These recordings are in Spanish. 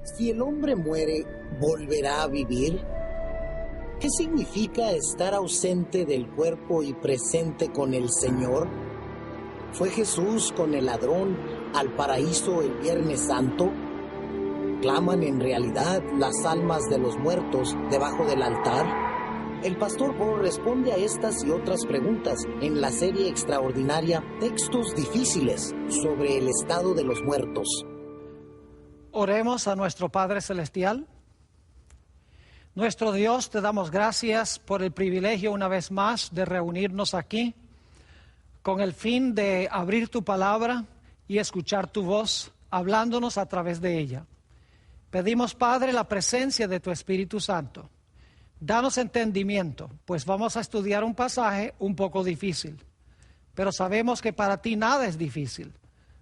Si el hombre muere, ¿volverá a vivir? ¿Qué significa estar ausente del cuerpo y presente con el Señor? ¿Fue Jesús con el ladrón al paraíso el Viernes Santo? ¿Claman en realidad las almas de los muertos debajo del altar? El pastor Bo responde a estas y otras preguntas en la serie extraordinaria Textos Difíciles sobre el estado de los muertos. Oremos a nuestro Padre Celestial. Nuestro Dios, te damos gracias por el privilegio una vez más de reunirnos aquí con el fin de abrir tu palabra y escuchar tu voz hablándonos a través de ella. Pedimos, Padre, la presencia de tu Espíritu Santo. Danos entendimiento, pues vamos a estudiar un pasaje un poco difícil, pero sabemos que para ti nada es difícil.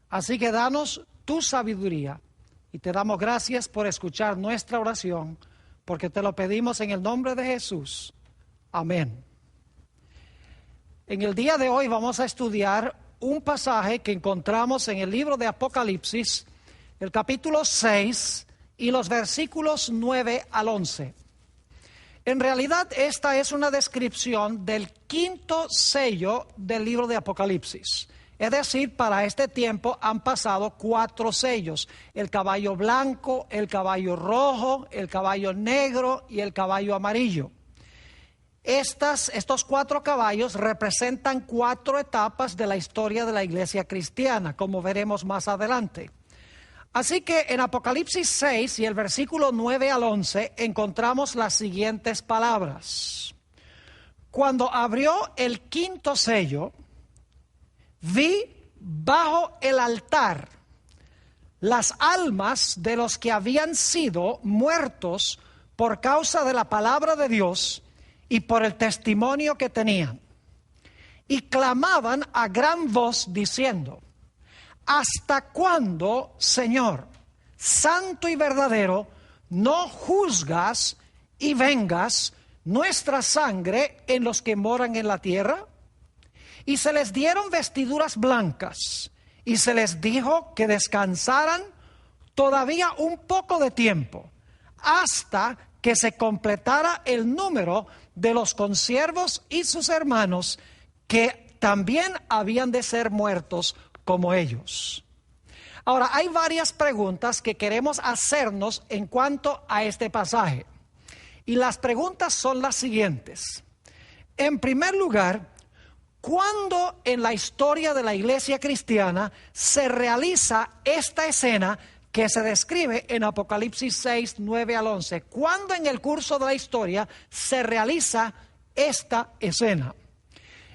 Así que danos tu sabiduría y te damos gracias por escuchar nuestra oración, porque te lo pedimos en el nombre de Jesús. Amén. En el día de hoy vamos a estudiar un pasaje que encontramos en el libro de Apocalipsis, el capítulo 6 y los versículos 9 al 11. En realidad esta es una descripción del quinto sello del libro de Apocalipsis. Es decir, para este tiempo han pasado 4 sellos: el caballo blanco, el caballo rojo, el caballo negro y el caballo amarillo. Estos 4 caballos representan 4 etapas de la historia de la iglesia cristiana, como veremos más adelante. Así que en Apocalipsis 6 y el versículo 9 al 11 encontramos las siguientes palabras. Cuando abrió el quinto sello, vi bajo el altar las almas de los que habían sido muertos por causa de la palabra de Dios y por el testimonio que tenían. Y clamaban a gran voz diciendo: ¿hasta cuándo, Señor, santo y verdadero, no juzgas y vengas nuestra sangre en los que moran en la tierra? Y se les dieron vestiduras blancas, y se les dijo que descansaran todavía un poco de tiempo, hasta que se completara el número de los consiervos y sus hermanos, que también habían de ser muertos como ellos. Ahora, hay varias preguntas que queremos hacernos en cuanto a este pasaje. Y las preguntas son las siguientes. En primer lugar, ¿cuándo en la historia de la iglesia cristiana se realiza esta escena que se describe en Apocalipsis 6, 9 al 11? ¿Cuándo en el curso de la historia se realiza esta escena?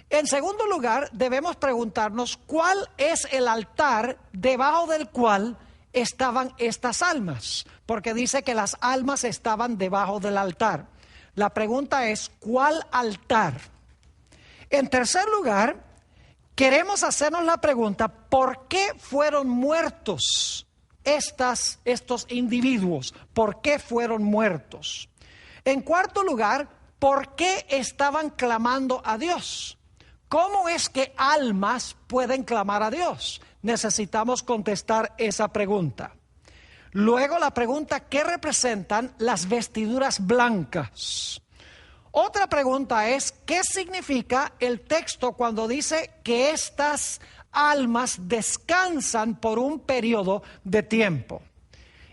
En segundo lugar, debemos preguntarnos cuál es el altar debajo del cual estaban estas almas, porque dice que las almas estaban debajo del altar. La pregunta es, ¿cuál altar? En tercer lugar, queremos hacernos la pregunta, ¿por qué fueron muertos estos individuos? ¿Por qué fueron muertos? En cuarto lugar, ¿por qué estaban clamando a Dios? ¿Cómo es que almas pueden clamar a Dios? Necesitamos contestar esa pregunta. Luego la pregunta, ¿qué representan las vestiduras blancas? Otra pregunta es, ¿qué significa el texto cuando dice que estas almas descansan por un periodo de tiempo?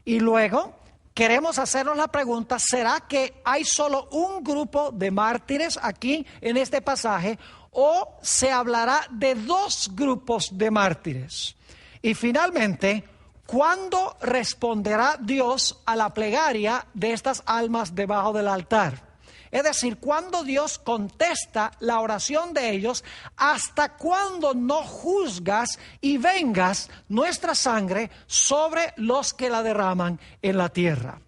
Y luego queremos hacernos la pregunta, ¿será que hay solo un grupo de mártires aquí en este pasaje, o se hablará de 2 grupos de mártires? Y finalmente, ¿cuándo responderá Dios a la plegaria de estas almas debajo del altar? Es decir, ¿cuándo Dios contesta la oración de ellos? ¿Hasta cuándo no juzgas y vengas nuestra sangre sobre los que la derraman en la tierra?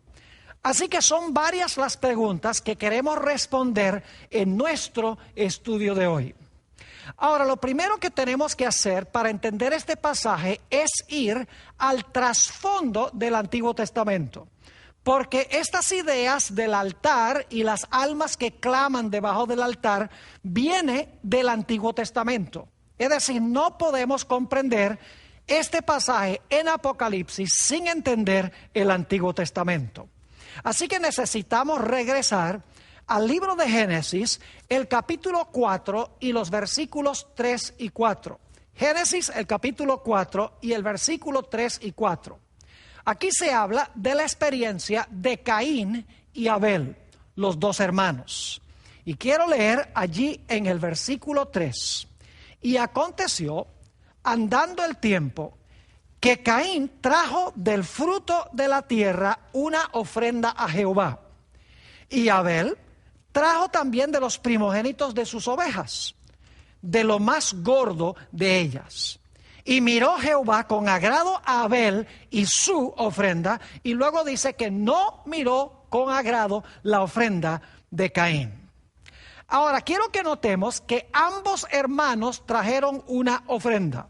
Así que son varias las preguntas que queremos responder en nuestro estudio de hoy. Ahora, lo primero que tenemos que hacer para entender este pasaje es ir al trasfondo del Antiguo Testamento. Porque estas ideas del altar y las almas que claman debajo del altar viene del Antiguo Testamento. Es decir, no podemos comprender este pasaje en Apocalipsis sin entender el Antiguo Testamento. Así que necesitamos regresar al libro de Génesis, el capítulo 4 y los versículos 3 y 4. Génesis, el capítulo 4 y el versículo 3 y 4. Aquí se habla de la experiencia de Caín y Abel, los dos hermanos. Y quiero leer allí en el versículo 3. Y aconteció, andando el tiempo, que Caín trajo del fruto de la tierra una ofrenda a Jehová. Y Abel trajo también de los primogénitos de sus ovejas, de lo más gordo de ellas. Y miró Jehová con agrado a Abel y su ofrenda, y luego dice que no miró con agrado la ofrenda de Caín. Ahora, quiero que notemos que ambos hermanos trajeron una ofrenda.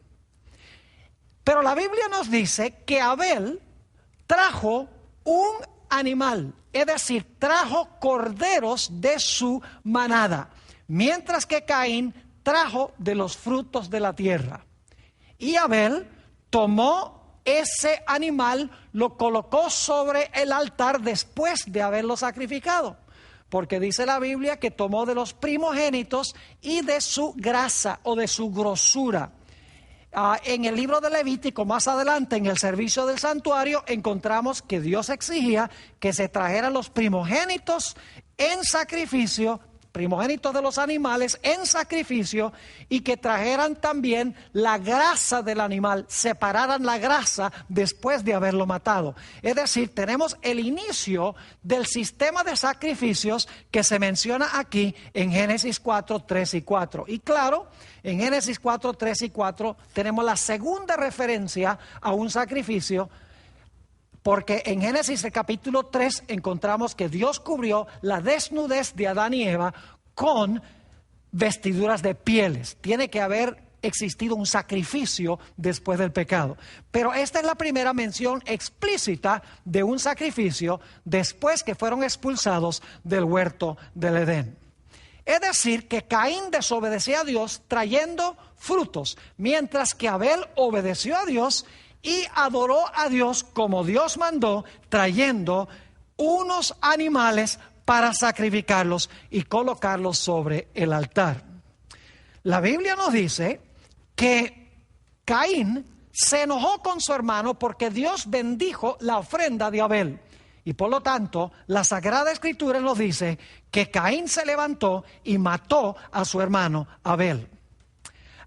Pero la Biblia nos dice que Abel trajo un animal, es decir, trajo corderos de su manada, mientras que Caín trajo de los frutos de la tierra. Y Abel tomó ese animal, lo colocó sobre el altar después de haberlo sacrificado, porque dice la Biblia que tomó de los primogénitos y de su grasa o de su grosura. En el libro de Levítico, más adelante en el servicio del santuario, encontramos que Dios exigía que se trajeran los primogénitos en sacrificio, primogénitos de los animales en sacrificio, y que trajeran también la grasa del animal, separaran la grasa después de haberlo matado. Es decir, tenemos el inicio del sistema de sacrificios que se menciona aquí en Génesis 4, 3 y 4. Y claro, en Génesis 4, 3 y 4 tenemos la segunda referencia a un sacrificio, porque en Génesis el capítulo 3 encontramos que Dios cubrió la desnudez de Adán y Eva con vestiduras de pieles. Tiene que haber existido un sacrificio después del pecado. Pero esta es la primera mención explícita de un sacrificio después que fueron expulsados del huerto del Edén. Es decir, que Caín desobedeció a Dios trayendo frutos, mientras que Abel obedeció a Dios y adoró a Dios como Dios mandó, trayendo unos animales para sacrificarlos y colocarlos sobre el altar. La Biblia nos dice que Caín se enojó con su hermano porque Dios bendijo la ofrenda de Abel. Y por lo tanto, la Sagrada Escritura nos dice que Caín se levantó y mató a su hermano Abel.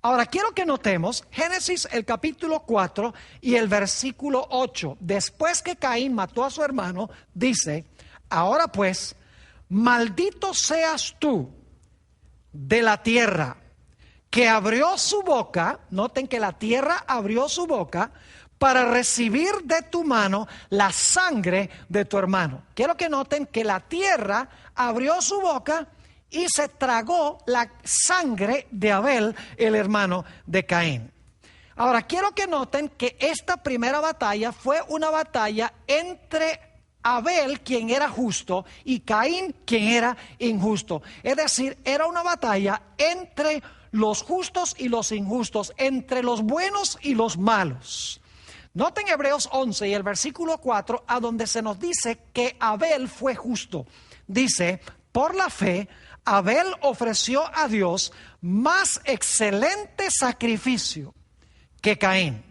Ahora quiero que notemos Génesis el capítulo 4 y el versículo 8. Después que Caín mató a su hermano, dice: ahora pues, maldito seas tú de la tierra, que abrió su boca. Noten que la tierra abrió su boca para recibir de tu mano la sangre de tu hermano. Quiero que noten que la tierra abrió su boca y se tragó la sangre de Abel, el hermano de Caín. Ahora, quiero que noten que esta primera batalla fue una batalla entre Abel, quien era justo, y Caín, quien era injusto. Es decir, era una batalla entre los justos y los injustos, entre los buenos y los malos. Noten Hebreos 11 y el versículo 4, a donde se nos dice que Abel fue justo. Dice: por la fe, Abel ofreció a Dios más excelente sacrificio que Caín,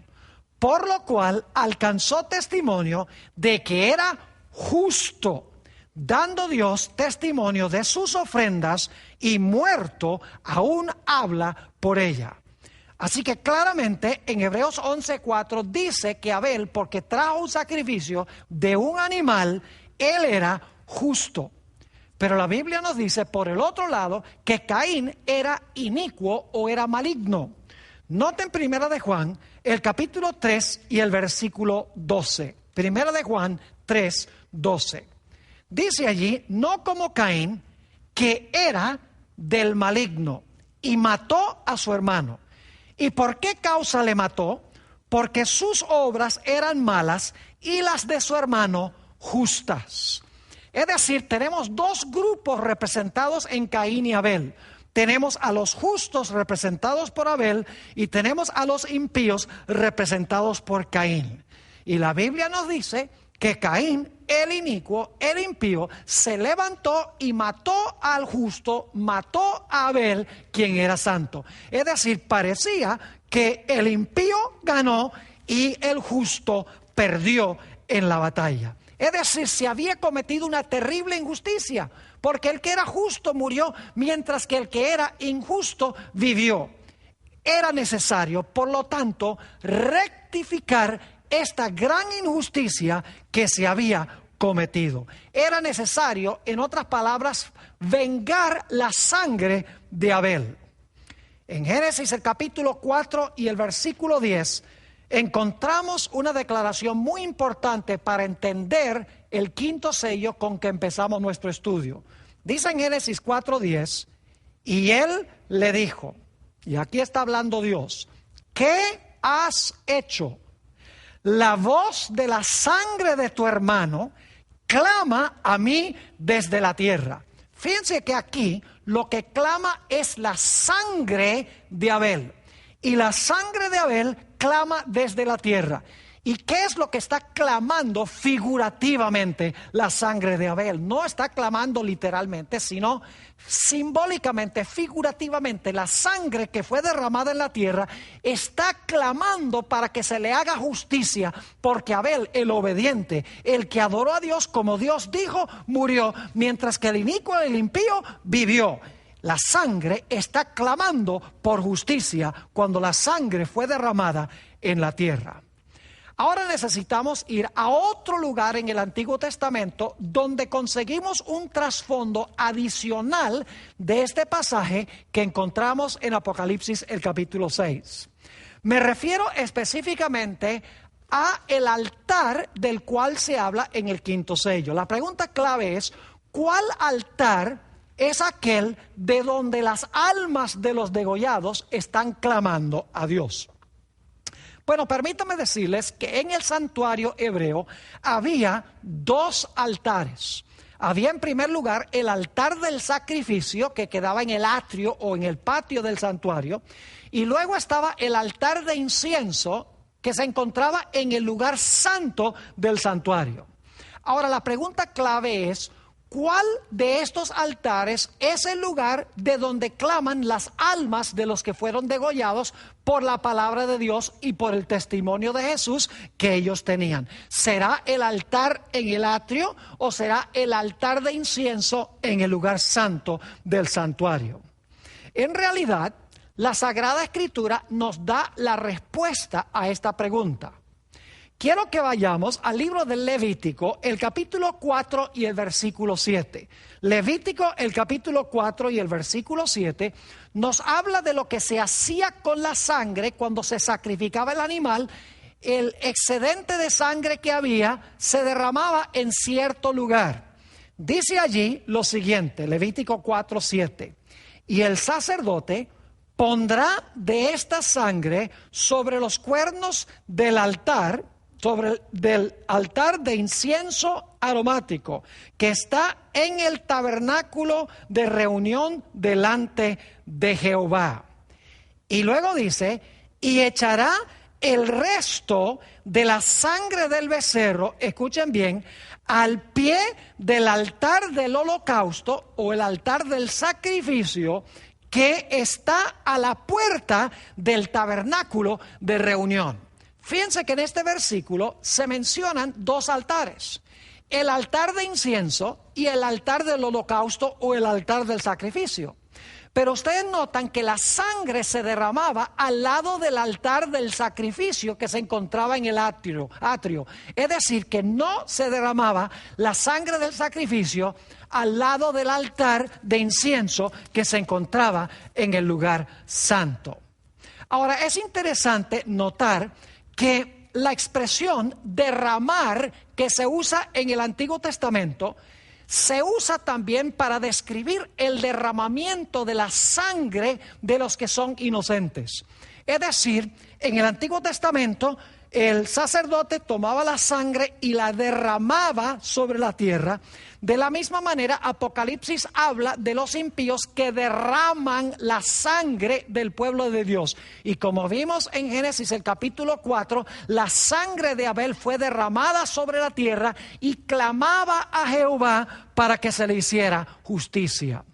por lo cual alcanzó testimonio de que era justo, dando Dios testimonio de sus ofrendas, y muerto aún habla por ella. Así que claramente en Hebreos 11:4 dice que Abel, porque trajo un sacrificio de un animal, él era justo. Pero la Biblia nos dice, por el otro lado, que Caín era inicuo o era maligno. Noten Primera de Juan, el capítulo 3 y el versículo 12. Primera de Juan 3, 12. Dice allí: no como Caín, que era del maligno y mató a su hermano. ¿Y por qué causa le mató? Porque sus obras eran malas y las de su hermano justas. Es decir, tenemos dos grupos representados en Caín y Abel. tenemos a los justos representados por Abel y tenemos a los impíos representados por Caín. Y la Biblia nos dice que Caín, el inicuo, el impío, se levantó y mató al justo, mató a Abel, quien era santo. Es decir, parecía que el impío ganó y el justo perdió en la batalla. Es decir, se había cometido una terrible injusticia, porque el que era justo murió, mientras que el que era injusto vivió. Era necesario, por lo tanto, rectificar esta gran injusticia que se había cometido. Era necesario, en otras palabras, vengar la sangre de Abel. En Génesis el capítulo 4 y el versículo 10 encontramos una declaración muy importante para entender el quinto sello con que empezamos nuestro estudio. Dice en Génesis 4:10, y él le dijo, y aquí está hablando Dios, ¿qué has hecho? La voz de la sangre de tu hermano clama a mí desde la tierra. Fíjense que aquí lo que clama es la sangre de Abel. Y la sangre de Abel clama desde la tierra. ¿Y qué es lo que está clamando figurativamente la sangre de Abel? No está clamando literalmente, sino simbólicamente, figurativamente. La sangre que fue derramada en la tierra está clamando para que se le haga justicia, porque Abel, el obediente, el que adoró a Dios como Dios dijo, murió, mientras que el inicuo, el impío, vivió. La sangre está clamando por justicia cuando la sangre fue derramada en la tierra. Ahora necesitamos ir a otro lugar en el Antiguo Testamento donde conseguimos un trasfondo adicional de este pasaje que encontramos en Apocalipsis el capítulo 6. Me refiero específicamente a el altar del cual se habla en el quinto sello. La pregunta clave es, ¿cuál altar es aquel de donde las almas de los degollados están clamando a Dios? Bueno, permítanme decirles que en el santuario hebreo había dos altares. Había en primer lugar el altar del sacrificio que quedaba en el atrio o en el patio del santuario, y luego estaba el altar de incienso que se encontraba en el lugar santo del santuario. Ahora la pregunta clave es, ¿cuál de estos altares es el lugar de donde claman las almas de los que fueron degollados por la palabra de Dios y por el testimonio de Jesús que ellos tenían? ¿Será el altar en el atrio o será el altar de incienso en el lugar santo del santuario? En realidad, la Sagrada Escritura nos da la respuesta a esta pregunta. Quiero que vayamos al libro del Levítico, el capítulo 4 y el versículo 7. Levítico, el capítulo 4 y el versículo 7, nos habla de lo que se hacía con la sangre cuando se sacrificaba el animal. El excedente de sangre que había se derramaba en cierto lugar. Dice allí lo siguiente, Levítico 4, 7. Y el sacerdote pondrá de esta sangre sobre los cuernos del altar, del altar de incienso aromático que está en el tabernáculo de reunión delante de Jehová. Y luego dice, y echará el resto de la sangre del becerro, escuchen bien, al pie del altar del holocausto o el altar del sacrificio que está a la puerta del tabernáculo de reunión. Fíjense que en este versículo se mencionan dos altares, el altar de incienso y el altar del holocausto o el altar del sacrificio. Pero ustedes notan que la sangre se derramaba al lado del altar del sacrificio que se encontraba en el atrio. Es decir, que no se derramaba la sangre del sacrificio al lado del altar de incienso que se encontraba en el lugar santo. Ahora, es interesante notar que la expresión derramar que se usa en el Antiguo Testamento se usa también para describir el derramamiento de la sangre de los que son inocentes. Es decir, en el Antiguo Testamento el sacerdote tomaba la sangre y la derramaba sobre la tierra. De la misma manera, Apocalipsis habla de los impíos que derraman la sangre del pueblo de Dios. Y como vimos en Génesis el capítulo 4, la sangre de Abel fue derramada sobre la tierra y clamaba a Jehová para que se le hiciera justicia.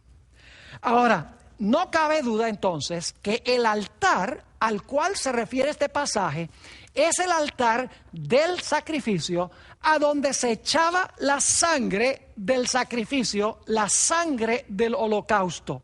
Ahora, no cabe duda entonces que el altar al cual se refiere este pasaje es el altar del sacrificio, a donde se echaba la sangre del sacrificio, la sangre del holocausto.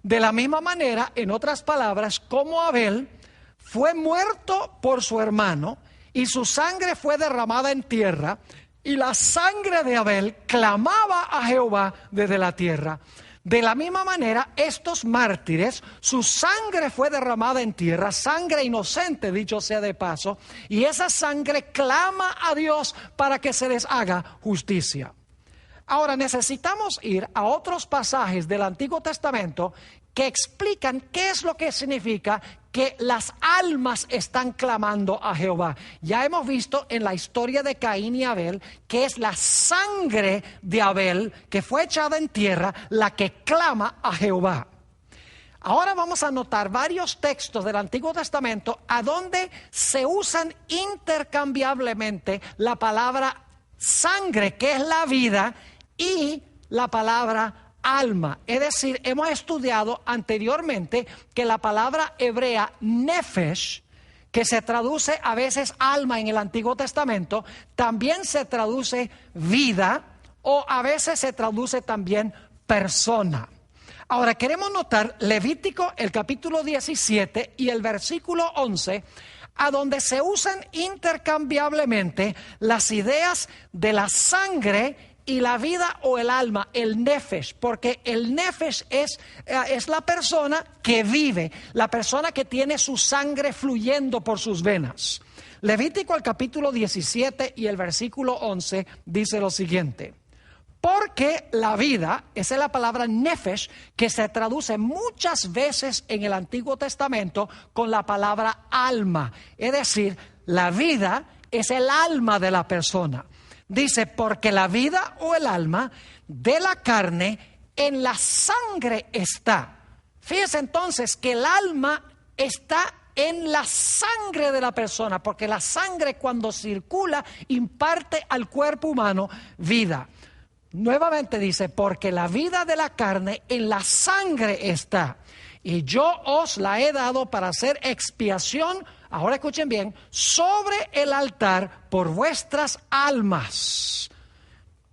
De la misma manera, en otras palabras, como Abel fue muerto por su hermano y su sangre fue derramada en tierra, y la sangre de Abel clamaba a Jehová desde la tierra. De la misma manera, estos mártires, su sangre fue derramada en tierra, sangre inocente, dicho sea de paso, y esa sangre clama a Dios para que se les haga justicia. Ahora necesitamos ir a otros pasajes del Antiguo Testamento que explican qué es lo que significa que las almas están clamando a Jehová. Ya hemos visto en la historia de Caín y Abel que es la sangre de Abel que fue echada en tierra la que clama a Jehová. Ahora vamos a notar varios textos del Antiguo Testamento a donde se usan intercambiablemente la palabra sangre, que es la vida, y la palabra alma. Es decir, hemos estudiado anteriormente que la palabra hebrea nefesh, que se traduce a veces alma en el Antiguo Testamento, también se traduce vida o a veces se traduce también persona. Ahora queremos notar Levítico el capítulo 17 y el versículo 11, a donde se usan intercambiablemente las ideas de la sangre y la vida o el alma, el nefesh, porque el nefesh es la persona que vive, la persona que tiene su sangre fluyendo por sus venas. Levítico el capítulo 17 y el versículo 11 dice lo siguiente: porque la vida, esa es la palabra nefesh, que se traduce muchas veces en el Antiguo Testamento con la palabra alma, es decir, la vida es el alma de la persona. Dice, porque la vida o el alma de la carne en la sangre está. Fíjese entonces que el alma está en la sangre de la persona, porque la sangre cuando circula imparte al cuerpo humano vida. Nuevamente dice, porque la vida de la carne en la sangre está, y yo os la he dado para hacer expiación, ahora escuchen bien, sobre el altar por vuestras almas.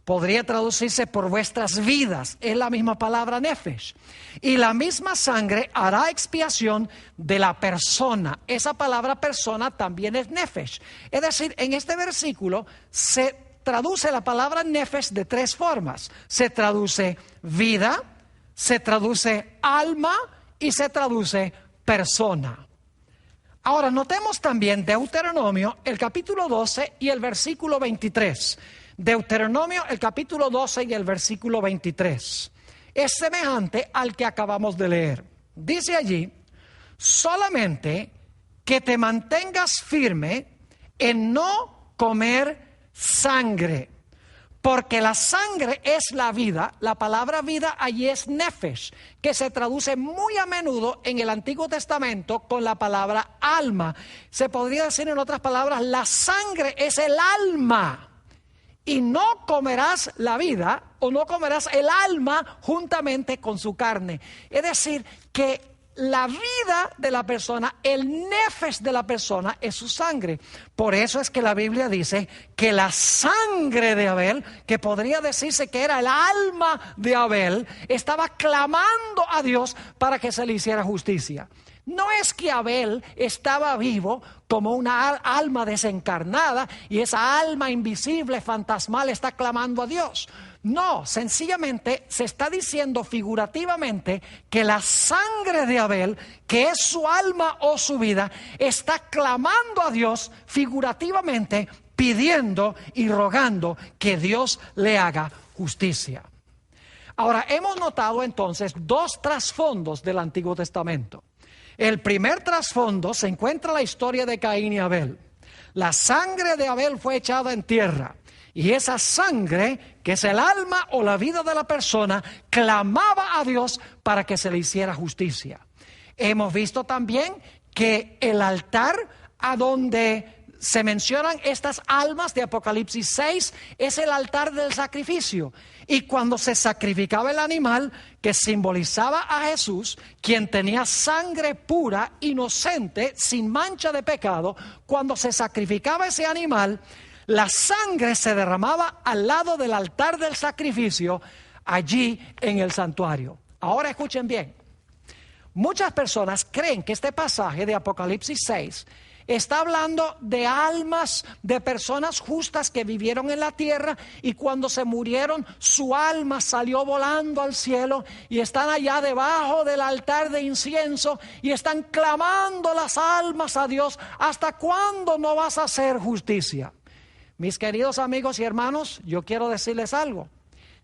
Podría traducirse por vuestras vidas, es la misma palabra nefesh. Y la misma sangre hará expiación de la persona. Esa palabra persona también es nefesh. Es decir, en este versículo se traduce la palabra nefesh de tres formas. Se traduce vida, se traduce alma y se traduce persona. Ahora notemos también Deuteronomio el capítulo 12 y el versículo 23. Deuteronomio el capítulo 12 y el versículo 23. Es semejante al que acabamos de leer. Dice allí, solamente que te mantengas firme en no comer sangre, porque la sangre es la vida. La palabra vida allí es nefesh, que se traduce muy a menudo en el Antiguo Testamento con la palabra alma. Se podría decir en otras palabras, la sangre es el alma. Y no comerás la vida o no comerás el alma juntamente con su carne. Es decir, que la vida de la persona, el nefesh de la persona es su sangre. Por eso es que la Biblia dice que la sangre de Abel, que podría decirse que era el alma de Abel, estaba clamando a Dios para que se le hiciera justicia. No es que Abel estaba vivo como una alma desencarnada y esa alma invisible, fantasmal, está clamando a Dios. No, sencillamente se está diciendo figurativamente que la sangre de Abel, que es su alma o su vida, está clamando a Dios figurativamente, pidiendo y rogando que Dios le haga justicia. Ahora, hemos notado entonces dos trasfondos del Antiguo Testamento. El primer trasfondo se encuentra en la historia de Caín y Abel. la sangre de Abel fue echada en tierra. Y esa sangre, que es el alma o la vida de la persona, clamaba a Dios para que se le hiciera justicia. Hemos visto también que el altar a donde se mencionan estas almas de Apocalipsis 6 es el altar del sacrificio. Y cuando se sacrificaba el animal que simbolizaba a Jesús, quien tenía sangre pura, inocente, sin mancha de pecado, cuando se sacrificaba ese animal, la sangre se derramaba al lado del altar del sacrificio, allí en el santuario. Ahora escuchen bien. Muchas personas creen que este pasaje de Apocalipsis 6 está hablando de almas de personas justas que vivieron en la tierra y cuando se murieron su alma salió volando al cielo y están allá debajo del altar de incienso y están clamando las almas a Dios: ¿hasta cuándo no vas a hacer justicia? Mis queridos amigos y hermanos, yo quiero decirles algo.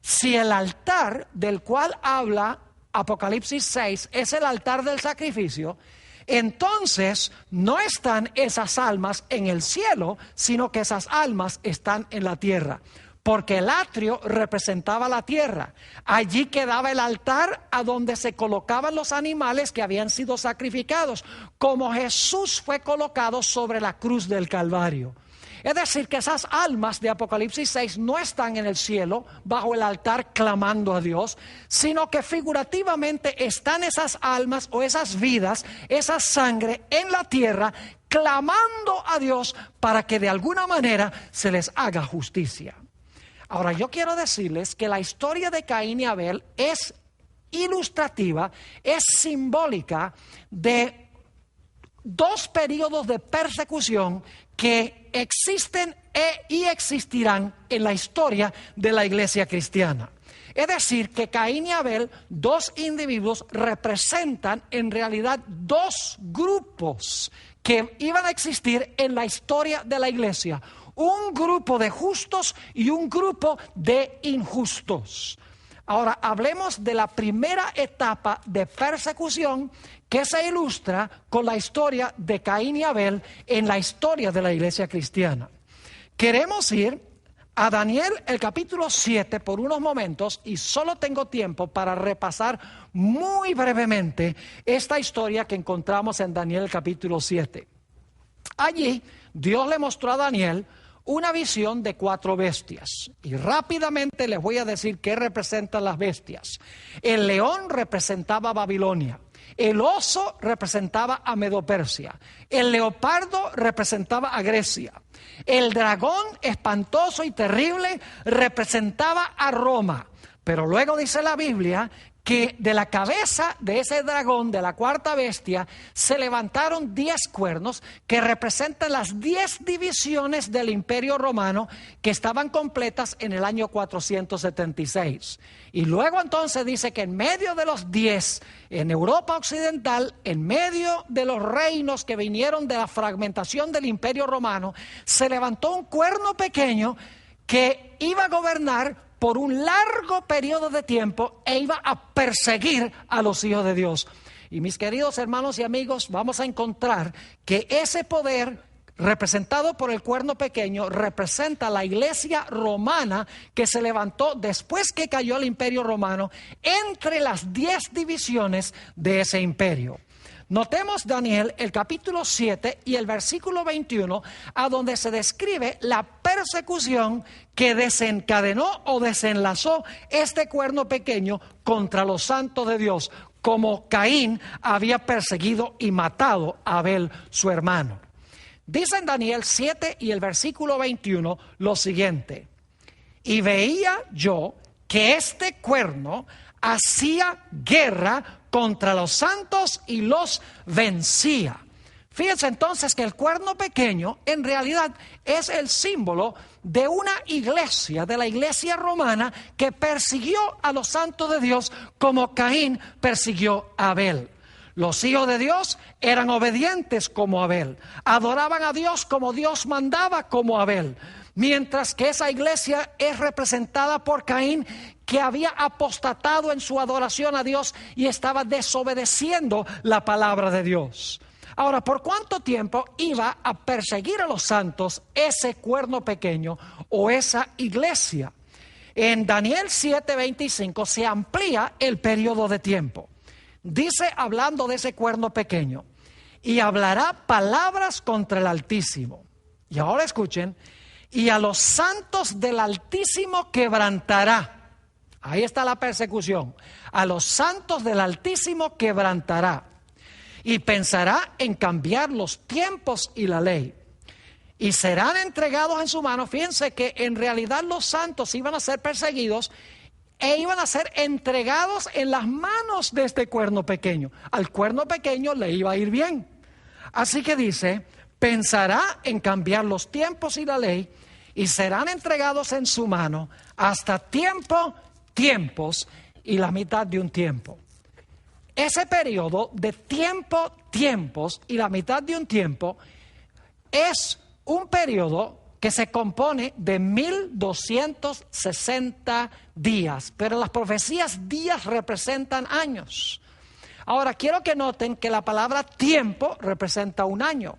Si el altar del cual habla Apocalipsis 6 es el altar del sacrificio, entonces no están esas almas en el cielo, sino que esas almas están en la tierra. Porque el atrio representaba la tierra. Allí quedaba el altar a donde se colocaban los animales que habían sido sacrificados, como Jesús fue colocado sobre la cruz del Calvario. Es decir, que esas almas de Apocalipsis 6 no están en el cielo bajo el altar clamando a Dios, sino que figurativamente están esas almas o esas vidas, esa sangre en la tierra clamando a Dios para que de alguna manera se les haga justicia. Ahora, yo quiero decirles que la historia de Caín y Abel es ilustrativa, es simbólica de dos periodos de persecución que existen y existirán en la historia de la iglesia cristiana. Es decir, que Caín y Abel, dos individuos, representan en realidad dos grupos que iban a existir en la historia de la iglesia. Un grupo de justos y un grupo de injustos. Ahora, hablemos de la primera etapa de persecución que se ilustra con la historia de Caín y Abel en la historia de la iglesia cristiana. Queremos ir a Daniel, el capítulo 7, por unos momentos, y solo tengo tiempo para repasar muy brevemente esta historia que encontramos en Daniel, el capítulo 7. Allí, Dios le mostró a Daniel una visión de 4 bestias. Y rápidamente les voy a decir qué representan las bestias. El león representaba a Babilonia. El oso representaba a Medo-Persia. El leopardo representaba a Grecia. El dragón espantoso y terrible representaba a Roma. Pero luego dice la Biblia que de la cabeza de ese dragón, de la 4ª bestia, se levantaron 10 cuernos que representan las 10 divisiones del Imperio Romano que estaban completas en el año 476. Y luego entonces dice que en medio de los 10, en Europa Occidental, en medio de los reinos que vinieron de la fragmentación del Imperio Romano, se levantó un cuerno pequeño que iba a gobernar por un largo periodo de tiempo e iba a perseguir a los hijos de Dios. Y mis queridos hermanos y amigos, vamos a encontrar que ese poder representado por el cuerno pequeño representa la iglesia romana que se levantó después que cayó el Imperio Romano entre las 10 divisiones de ese imperio. Notemos Daniel, el capítulo 7 y el versículo 21, a donde se describe la persecución que desencadenó o desenlazó este cuerno pequeño contra los santos de Dios, como Caín había perseguido y matado a Abel, su hermano. Dice en Daniel 7 y el versículo 21 lo siguiente: y veía yo que este cuerno hacía guerra contra los santos y los vencía. Fíjense entonces que el cuerno pequeño en realidad es el símbolo de una iglesia, de la iglesia romana, que persiguió a los santos de Dios como Caín persiguió a Abel. Los hijos de Dios eran obedientes como Abel, adoraban a Dios como Dios mandaba como Abel. Mientras que esa iglesia es representada por Caín, que había apostatado en su adoración a Dios y estaba desobedeciendo la palabra de Dios. Ahora, ¿por cuánto tiempo iba a perseguir a los santos ese cuerno pequeño o esa iglesia? En Daniel 7:25 se amplía el periodo de tiempo. Dice, hablando de ese cuerno pequeño, y hablará palabras contra el Altísimo. Y ahora escuchen, y a los santos del Altísimo quebrantará. Ahí está la persecución. A los santos del Altísimo quebrantará. Y pensará en cambiar los tiempos y la ley. Y serán entregados en su mano. Fíjense que en realidad los santos iban a ser perseguidos e iban a ser entregados en las manos de este cuerno pequeño. Al cuerno pequeño le iba a ir bien. Así que dice, pensará en cambiar los tiempos y la ley, y serán entregados en su mano hasta tiempos y la mitad de un tiempo. Ese periodo de tiempos y la mitad de un tiempo es un periodo que se compone de 1260 días, pero las profecías días representan años. Ahora quiero que noten que la palabra tiempo representa un año.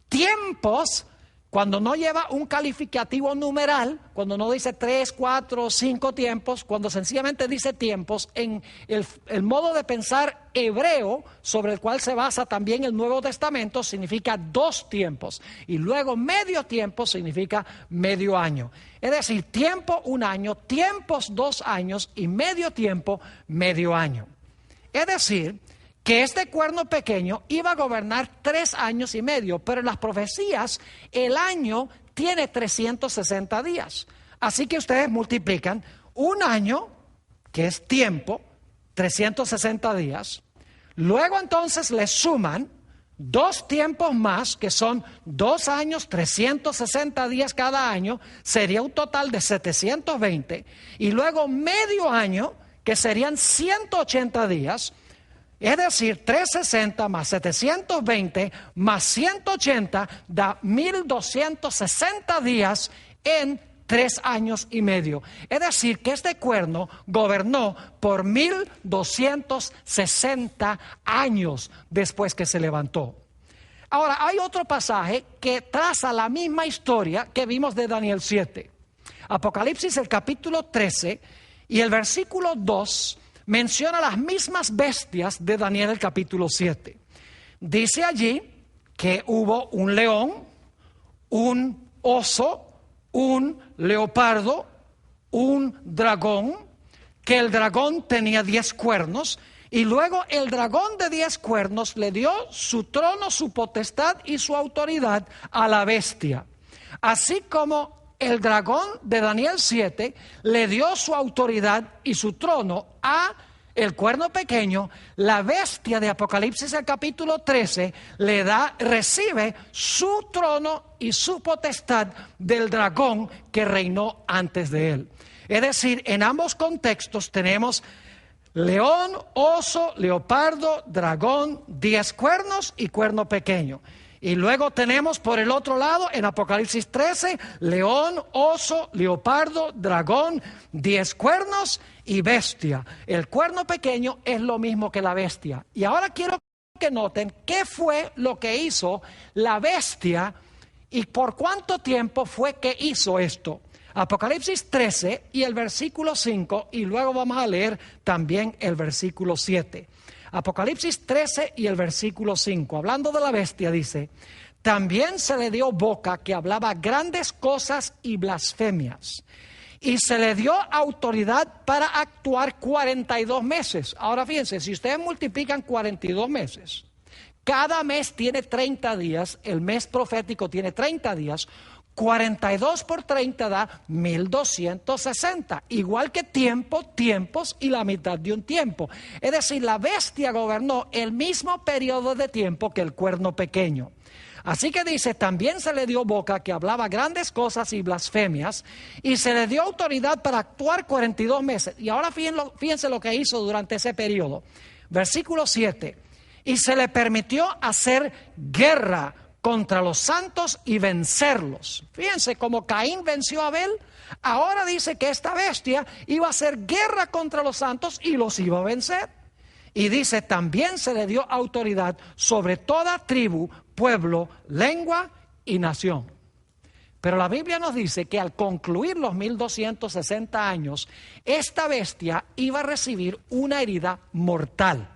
Tiempos, cuando no lleva un calificativo numeral, cuando no dice 3, 4, 5 tiempos, cuando sencillamente dice tiempos, en el modo de pensar hebreo, sobre el cual se basa también el Nuevo Testamento, significa 2 tiempos. Y luego medio tiempo significa medio año. Es decir, tiempo 1 año, tiempos 2 años y medio tiempo medio año. Es decir, que este cuerno pequeño iba a gobernar 3 años y medio, pero en las profecías el año tiene 360 días. Así que ustedes multiplican 1 año, que es tiempo, 360 días, luego entonces le suman 2 tiempos más, que son 2 años, 360 días cada año, sería un total de 720, y luego medio año, que serían 180 días, es decir, 360 más 720 más 180 da 1260 días en 3 años y medio. Es decir, que este cuerno gobernó por 1260 años después que se levantó. Ahora, hay otro pasaje que traza la misma historia que vimos de Daniel 7. Apocalipsis, el capítulo 13 y el versículo 2 menciona las mismas bestias de Daniel el capítulo 7. Dice allí que hubo un león, un oso, un leopardo, un dragón, que el dragón tenía 10 cuernos, y luego el dragón de 10 cuernos le dio su trono, su potestad y su autoridad a la bestia. Así como el dragón de Daniel 7 le dio su autoridad y su trono a el cuerno pequeño, la bestia de Apocalipsis el capítulo 13 recibe su trono y su potestad del dragón que reinó antes de él. Es decir, en ambos contextos tenemos león, oso, leopardo, dragón, 10 cuernos y cuerno pequeño. Y luego tenemos por el otro lado, en Apocalipsis 13, león, oso, leopardo, dragón, 10 cuernos y bestia. El cuerno pequeño es lo mismo que la bestia. Y ahora quiero que noten qué fue lo que hizo la bestia y por cuánto tiempo fue que hizo esto. Apocalipsis 13 y el versículo 5, y luego vamos a leer también el versículo 7. Apocalipsis 13 y el versículo 5, hablando de la bestia, dice: también se le dio boca que hablaba grandes cosas y blasfemias, y se le dio autoridad para actuar 42 meses. Ahora fíjense, si ustedes multiplican 42 meses, cada mes tiene 30 días, el mes profético tiene 30 días, 42 por 30 da 1260, igual que tiempos y la mitad de un tiempo. Es decir, la bestia gobernó el mismo periodo de tiempo que el cuerno pequeño. Así que dice, también se le dio boca que hablaba grandes cosas y blasfemias, y se le dio autoridad para actuar 42 meses. Y ahora fíjense lo que hizo durante ese periodo. Versículo 7, y se le permitió hacer guerra contra los santos y vencerlos. Fíjense, como Caín venció a Abel, ahora dice que esta bestia iba a hacer guerra contra los santos y los iba a vencer. Y dice, también se le dio autoridad sobre toda tribu, pueblo, lengua y nación. Pero la Biblia nos dice que al concluir los 1260 años, esta bestia iba a recibir una herida mortal.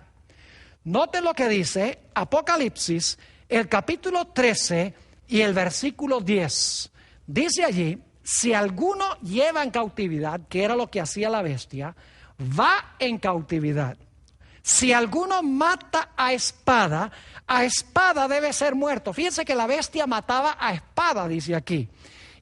Noten lo que dice Apocalipsis, el capítulo 13 y el versículo 10. Dice allí, si alguno lleva en cautividad, que era lo que hacía la bestia, va en cautividad. Si alguno mata a espada debe ser muerto. Fíjense que la bestia mataba a espada, dice aquí.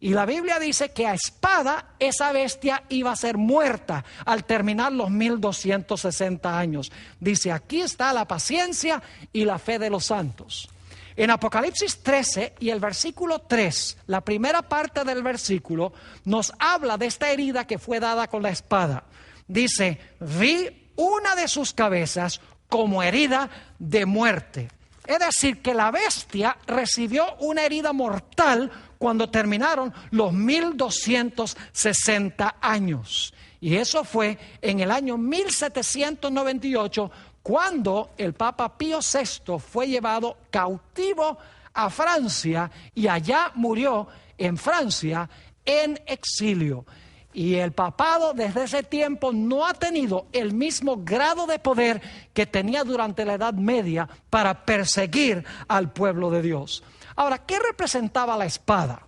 Y la Biblia dice que a espada esa bestia iba a ser muerta al terminar los 1260 años. Dice, aquí está la paciencia y la fe de los santos. En Apocalipsis 13 y el versículo 3, la primera parte del versículo nos habla de esta herida que fue dada con la espada. Dice, vi una de sus cabezas como herida de muerte. Es decir, que la bestia recibió una herida mortal cuando terminaron los 1260 años. Y eso fue en el año 1798, cuando el Papa Pío VI fue llevado cautivo a Francia y allá murió en Francia en exilio. Y el papado desde ese tiempo no ha tenido el mismo grado de poder que tenía durante la Edad Media para perseguir al pueblo de Dios. Ahora, ¿qué representaba la espada?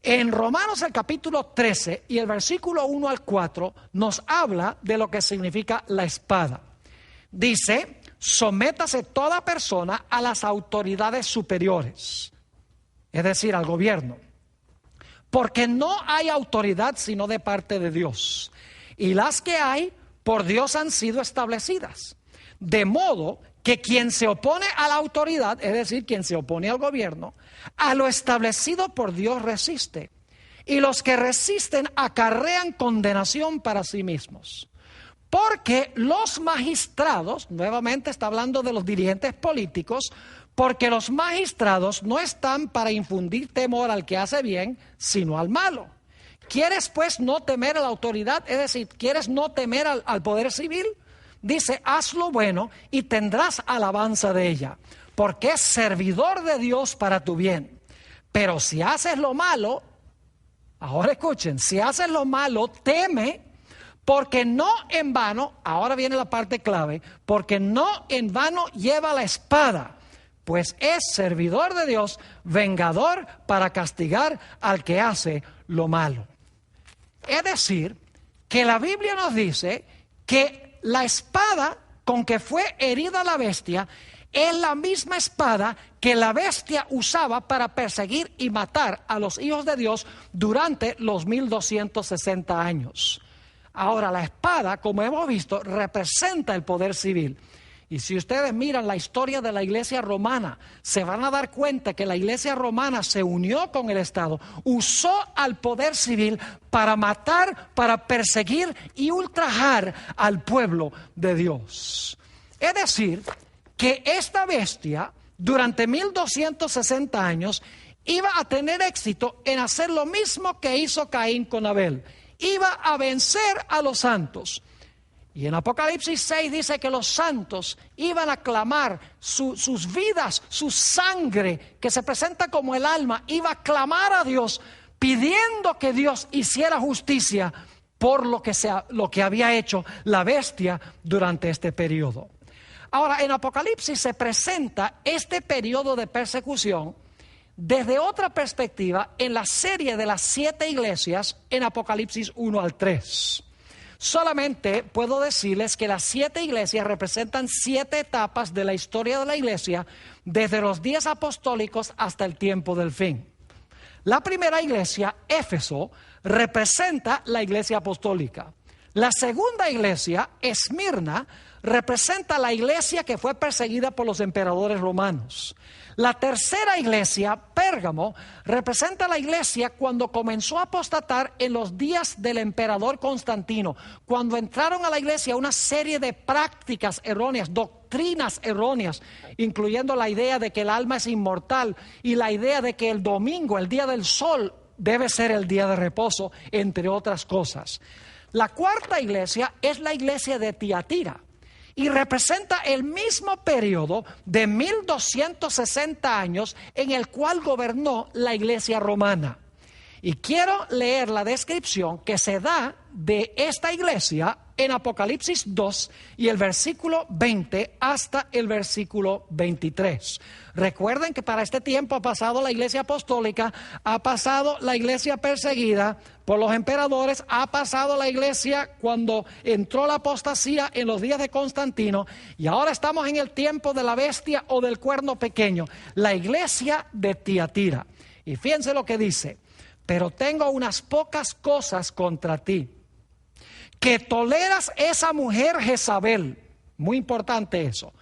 En Romanos el capítulo 13 y el versículo 1 al 4 nos habla de lo que significa la espada. Dice, sométase toda persona a las autoridades superiores, es decir, al gobierno. Porque no hay autoridad sino de parte de Dios. Y las que hay, por Dios han sido establecidas. De modo que quien se opone a la autoridad, es decir, quien se opone al gobierno, a lo establecido por Dios resiste. Y los que resisten acarrean condenación para sí mismos. Porque los magistrados, nuevamente está hablando de los dirigentes políticos, porque los magistrados no están para infundir temor al que hace bien, sino al malo. ¿Quieres pues no temer a la autoridad? Es decir, ¿quieres no temer al poder civil? Dice, haz lo bueno y tendrás alabanza de ella, porque es servidor de Dios para tu bien. Pero si haces lo malo, ahora escuchen, si haces lo malo, teme, porque no en vano, ahora viene la parte clave, porque no en vano lleva la espada, pues es servidor de Dios, vengador para castigar al que hace lo malo. Es decir, que la Biblia nos dice que la espada con que fue herida la bestia es la misma espada que la bestia usaba para perseguir y matar a los hijos de Dios durante los 1260 años. Ahora, la espada, como hemos visto, representa el poder civil. Y si ustedes miran la historia de la iglesia romana, se van a dar cuenta que la iglesia romana se unió con el Estado, usó al poder civil para matar, para perseguir y ultrajar al pueblo de Dios. Es decir, que esta bestia, durante 1260 años, iba a tener éxito en hacer lo mismo que hizo Caín con Abel. Iba a vencer a los santos. Y en Apocalipsis 6 dice que los santos iban a clamar sus vidas, su sangre, que se presenta como el alma, iba a clamar a Dios, pidiendo que Dios hiciera justicia por lo que había hecho la bestia durante este periodo. Ahora, en Apocalipsis se presenta este periodo de persecución desde otra perspectiva en la serie de las 7 iglesias en Apocalipsis 1 al 3. Solamente puedo decirles que las 7 iglesias representan 7 etapas de la historia de la iglesia, desde los 10 apostólicos hasta el tiempo del fin. La primera iglesia, Éfeso, representa la iglesia apostólica. La segunda iglesia, Esmirna, representa la iglesia que fue perseguida por los emperadores romanos. La tercera iglesia, Pérgamo, representa la iglesia cuando comenzó a apostatar en los días del emperador Constantino, cuando entraron a la iglesia una serie de prácticas erróneas, doctrinas erróneas, incluyendo la idea de que el alma es inmortal y la idea de que el domingo, el día del sol, debe ser el día de reposo, entre otras cosas. La cuarta iglesia es la iglesia de Tiatira. y representa el mismo periodo de 1260 años en el cual gobernó la Iglesia romana. Y quiero leer la descripción que se da de esta iglesia en Apocalipsis 2 y el versículo 20 hasta el versículo 23. Recuerden que para este tiempo ha pasado la iglesia apostólica, ha pasado la iglesia perseguida por los emperadores, ha pasado la iglesia cuando entró la apostasía en los días de Constantino, y ahora estamos en el tiempo de la bestia o del cuerno pequeño, la iglesia de Tiatira. Y fíjense lo que dice: pero tengo unas pocas cosas contra ti, que toleras esa mujer Jezabel. Muy importante eso.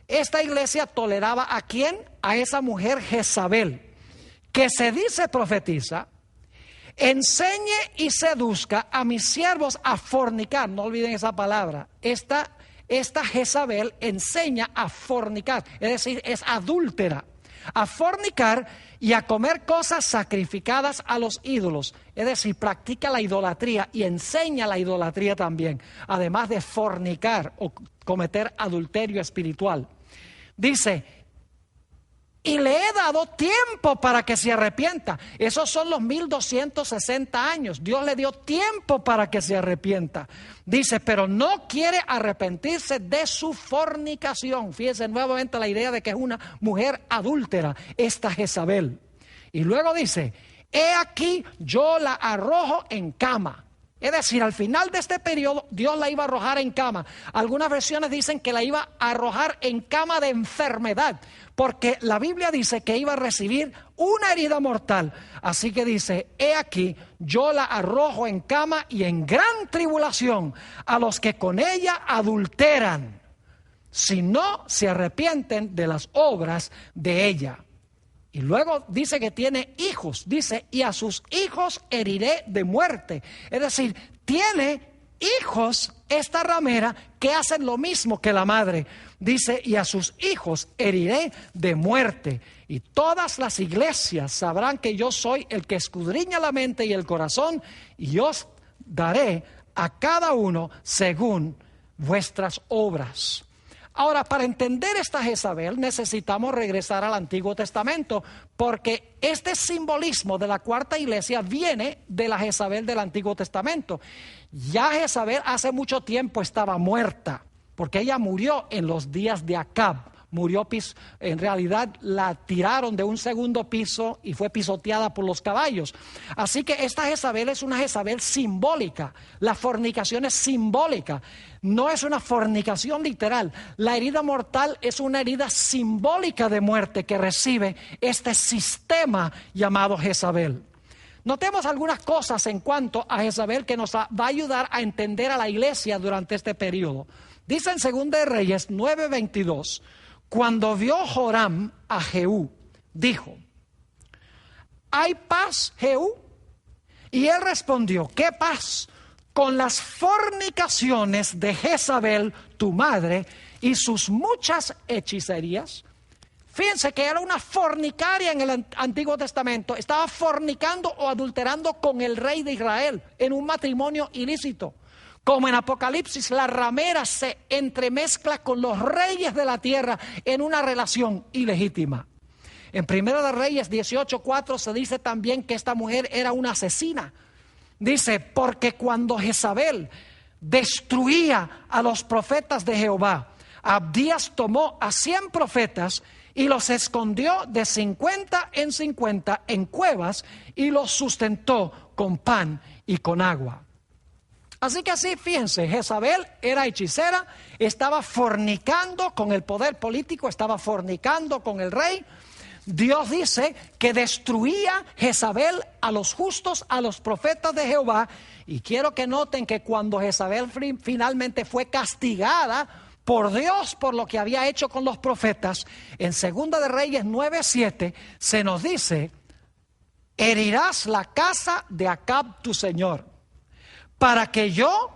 Esta iglesia toleraba ¿a quién? A esa mujer Jezabel, que se dice profetiza, enseñe y seduzca a mis siervos a fornicar. No olviden esa palabra. Esta Jezabel enseña a fornicar, es decir, es adúltera, a fornicar y a comer cosas sacrificadas a los ídolos, es decir, practica la idolatría y enseña la idolatría también, además de fornicar o cometer adulterio espiritual. Dice: y le he dado tiempo para que se arrepienta. Esos son los 1260 años. Dios le dio tiempo para que se arrepienta. Dice, pero no quiere arrepentirse de su fornicación. Fíjense nuevamente la idea de que es una mujer adúltera, esta Jezabel. Y luego dice, he aquí yo la arrojo en cama. Es decir, al final de este periodo, Dios la iba a arrojar en cama. Algunas versiones dicen que la iba a arrojar en cama de enfermedad, porque la Biblia dice que iba a recibir una herida mortal. Así que dice, he aquí, yo la arrojo en cama y en gran tribulación a los que con ella adulteran, si no se arrepienten de las obras de ella. Y luego dice que tiene hijos, dice, y a sus hijos heriré de muerte. Es decir, tiene hijos esta ramera que hacen lo mismo que la madre. Dice, y a sus hijos heriré de muerte. Y todas las iglesias sabrán que yo soy el que escudriña la mente y el corazón, y os daré a cada uno según vuestras obras. Ahora, para entender esta Jezabel necesitamos regresar al Antiguo Testamento, porque este simbolismo de la cuarta iglesia viene de la Jezabel del Antiguo Testamento. Ya Jezabel hace mucho tiempo estaba muerta, porque ella murió en los días de Acab. Murió, en realidad la tiraron de un segundo piso y fue pisoteada por los caballos. Así que esta Jezabel es una Jezabel simbólica. La fornicación es simbólica, no es una fornicación literal. La herida mortal es una herida simbólica de muerte que recibe este sistema llamado Jezabel. Notemos algunas cosas en cuanto a Jezabel que nos va a ayudar a entender a la iglesia durante este periodo. Dice en 2 de Reyes 9:22, cuando vio Joram a Jehú, dijo, ¿hay paz, Jehú? Y él respondió, ¿qué paz? Con las fornicaciones de Jezabel, tu madre, y sus muchas hechicerías. Fíjense que era una fornicaria en el Antiguo Testamento. Estaba fornicando o adulterando con el rey de Israel en un matrimonio ilícito. Como en Apocalipsis, la ramera se entremezcla con los reyes de la tierra en una relación ilegítima. En 1 de Reyes 18:4 se dice también que esta mujer era una asesina. Dice, porque cuando Jezabel destruía a los profetas de Jehová, Abdías tomó a 100 profetas y los escondió de 50 en 50 en cuevas y los sustentó con pan y con agua. Así que así, fíjense, Jezabel era hechicera, estaba fornicando con el poder político, estaba fornicando con el rey. Dios dice que destruía Jezabel a los justos, a los profetas de Jehová. Y quiero que noten que cuando Jezabel finalmente fue castigada por Dios por lo que había hecho con los profetas, en 2 de Reyes 9:7 se nos dice, herirás la casa de Acab tu señor, para que yo,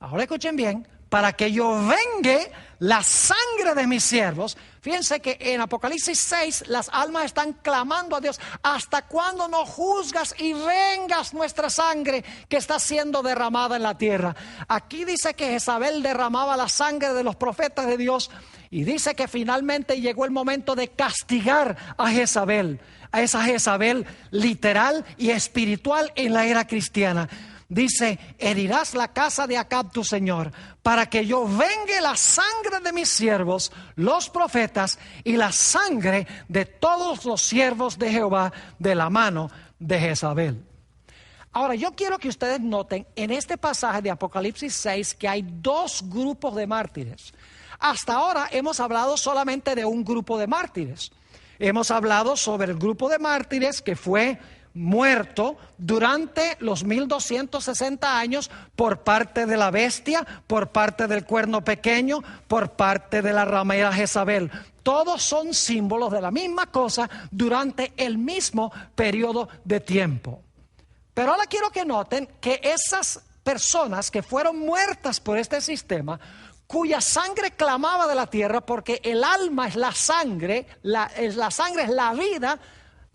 ahora escuchen bien, para que yo vengue la sangre de mis siervos. Fíjense que en Apocalipsis 6 las almas están clamando a Dios: ¿hasta cuándo no juzgas y vengas nuestra sangre que está siendo derramada en la tierra? Aquí dice que Jezabel derramaba la sangre de los profetas de Dios, y dice que finalmente llegó el momento de castigar a Jezabel, a esa Jezabel literal y espiritual en la era cristiana. Dice: herirás la casa de Acab tu señor, para que yo vengue la sangre de mis siervos, los profetas, y la sangre de todos los siervos de Jehová de la mano de Jezabel. Ahora, yo quiero que ustedes noten en este pasaje de Apocalipsis 6 que hay dos grupos de mártires. Hasta ahora hemos hablado solamente de un grupo de mártires. Hemos hablado sobre el grupo de mártires que fue muerto durante los 1260 años por parte de la bestia, por parte del cuerno pequeño, por parte de la ramera Jezabel. Todos son símbolos de la misma cosa durante el mismo periodo de tiempo. Pero ahora quiero que noten que esas personas que fueron muertas por este sistema, cuya sangre clamaba de la tierra, porque el alma es la sangre, la sangre es la vida.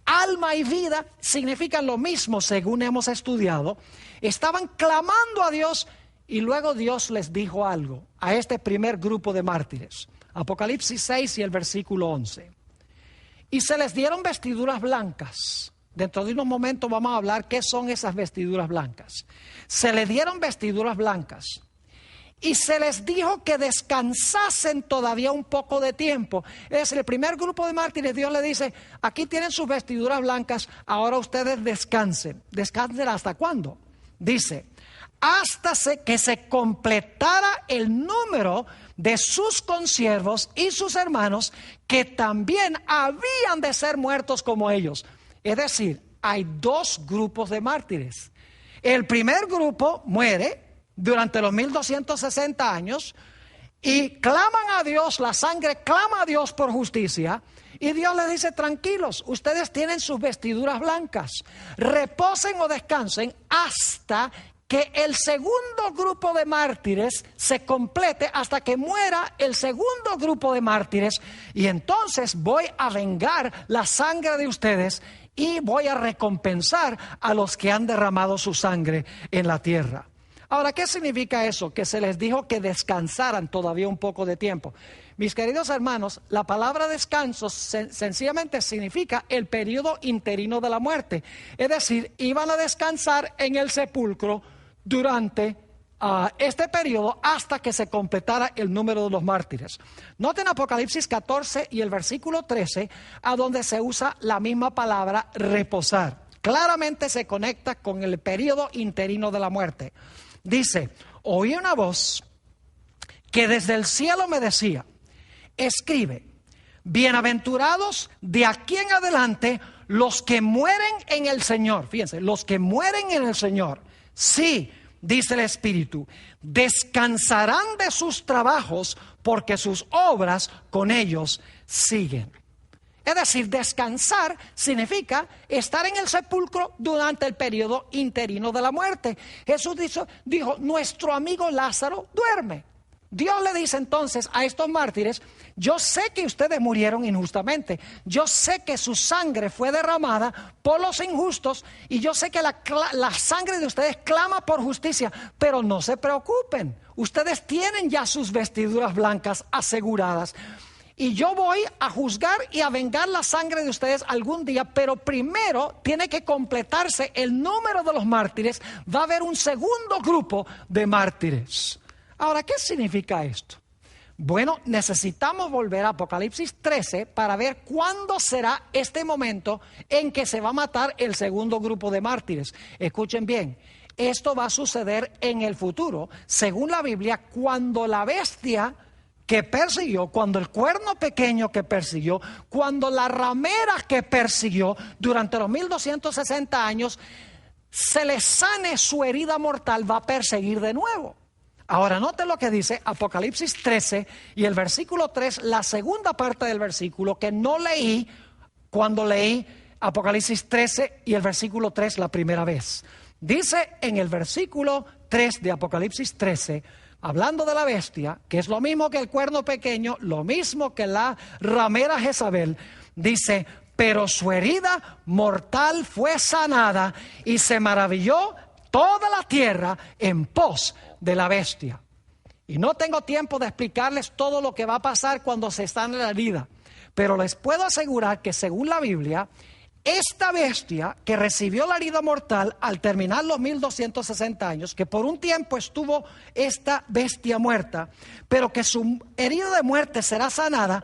Alma y vida significan lo mismo según hemos estudiado. Estaban clamando a Dios, y luego Dios les dijo algo a este primer grupo de mártires. Apocalipsis 6 y el versículo 11. Y se les dieron vestiduras blancas. Dentro de unos momentos vamos a hablar qué son esas vestiduras blancas. Se les dieron vestiduras blancas. Y se les dijo que descansasen todavía un poco de tiempo. Es decir, el primer grupo de mártires, Dios le dice: aquí tienen sus vestiduras blancas, ahora ustedes descansen. ¿Descansen hasta cuándo? Dice: hasta que se completara el número de sus consiervos y sus hermanos, que también habían de ser muertos como ellos. Es decir, hay dos grupos de mártires. El primer grupo muere durante los 1260 años y claman a Dios, la sangre clama a Dios por justicia, y Dios les dice: tranquilos, ustedes tienen sus vestiduras blancas, reposen o descansen hasta que el segundo grupo de mártires se complete, hasta que muera el segundo grupo de mártires, y entonces voy a vengar la sangre de ustedes y voy a recompensar a los que han derramado su sangre en la tierra. Ahora, ¿qué significa eso? Que se les dijo que descansaran todavía un poco de tiempo. Mis queridos hermanos, la palabra descanso sencillamente significa el periodo interino de la muerte. Es decir, iban a descansar en el sepulcro durante este periodo hasta que se completara el número de los mártires. Noten Apocalipsis 14 y el versículo 13, a donde se usa la misma palabra reposar. Claramente se conecta con el periodo interino de la muerte. Dice: oí una voz que desde el cielo me decía: escribe, bienaventurados de aquí en adelante los que mueren en el Señor. Fíjense, los que mueren en el Señor. Sí, dice el Espíritu, descansarán de sus trabajos, porque sus obras con ellos siguen. Es decir, descansar significa estar en el sepulcro durante el periodo interino de la muerte. Jesús dijo: nuestro amigo Lázaro duerme. Dios le dice entonces a estos mártires: yo sé que ustedes murieron injustamente, yo sé que su sangre fue derramada por los injustos, y yo sé que la sangre de ustedes clama por justicia, pero no se preocupen, ustedes tienen ya sus vestiduras blancas aseguradas. Y yo voy a juzgar y a vengar la sangre de ustedes algún día, pero primero tiene que completarse el número de los mártires. Va a haber un segundo grupo de mártires. Ahora, ¿qué significa esto? Bueno, necesitamos volver a Apocalipsis 13 para ver cuándo será este momento en que se va a matar el segundo grupo de mártires. Escuchen bien, esto va a suceder en el futuro, según la Biblia, cuando la bestia que persiguió, cuando el cuerno pequeño que persiguió, cuando la ramera que persiguió durante los 1260 años, se le sane su herida mortal, va a perseguir de nuevo. Ahora, noten lo que dice Apocalipsis 13 y el versículo 3, la segunda parte del versículo que no leí cuando leí Apocalipsis 13 y el versículo 3 la primera vez. Dice en el versículo 3 de Apocalipsis 13: hablando de la bestia, que es lo mismo que el cuerno pequeño, lo mismo que la ramera Jezabel, dice: pero su herida mortal fue sanada y se maravilló toda la tierra en pos de la bestia. Y no tengo tiempo de explicarles todo lo que va a pasar cuando se sane la herida, pero les puedo asegurar que según la Biblia, esta bestia que recibió la herida mortal al terminar los 1260 años, que por un tiempo estuvo esta bestia muerta, pero que su herida de muerte será sanada,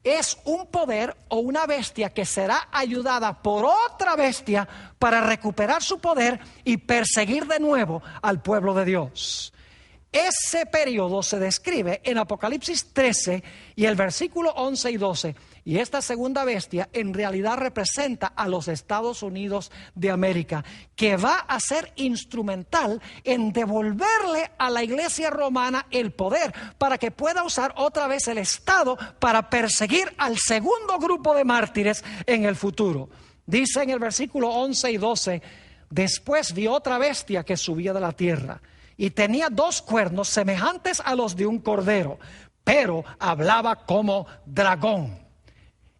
es un poder o una bestia que será ayudada por otra bestia para recuperar su poder y perseguir de nuevo al pueblo de Dios. Ese periodo se describe en Apocalipsis 13 y el versículo 11 y 12. Y esta segunda bestia en realidad representa a los Estados Unidos de América, que va a ser instrumental en devolverle a la iglesia romana el poder para que pueda usar otra vez el Estado para perseguir al segundo grupo de mártires en el futuro. Dice en el versículo 11 y 12: después vi otra bestia que subía de la tierra y tenía 2 cuernos semejantes a los de un cordero, pero hablaba como dragón.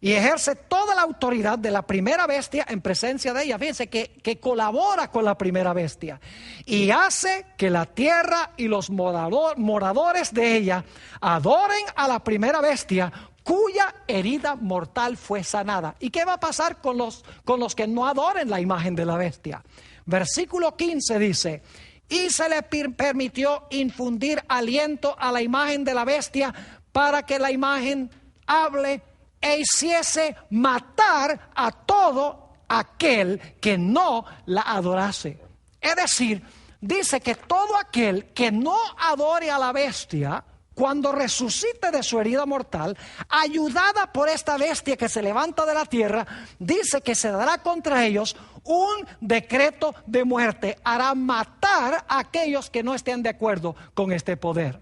Y ejerce toda la autoridad de la primera bestia en presencia de ella. Fíjense que colabora con la primera bestia. Y hace que la tierra y los moradores de ella adoren a la primera bestia, cuya herida mortal fue sanada. ¿Y qué va a pasar con los que no adoren la imagen de la bestia? Versículo 15 dice: y se le permitió infundir aliento a la imagen de la bestia para que la imagen hable e hiciese matar a todo aquel que no la adorase. Es decir, dice que todo aquel que no adore a la bestia, cuando resucite de su herida mortal, ayudada por esta bestia que se levanta de la tierra, dice que se dará contra ellos un decreto de muerte, hará matar a aquellos que no estén de acuerdo con este poder.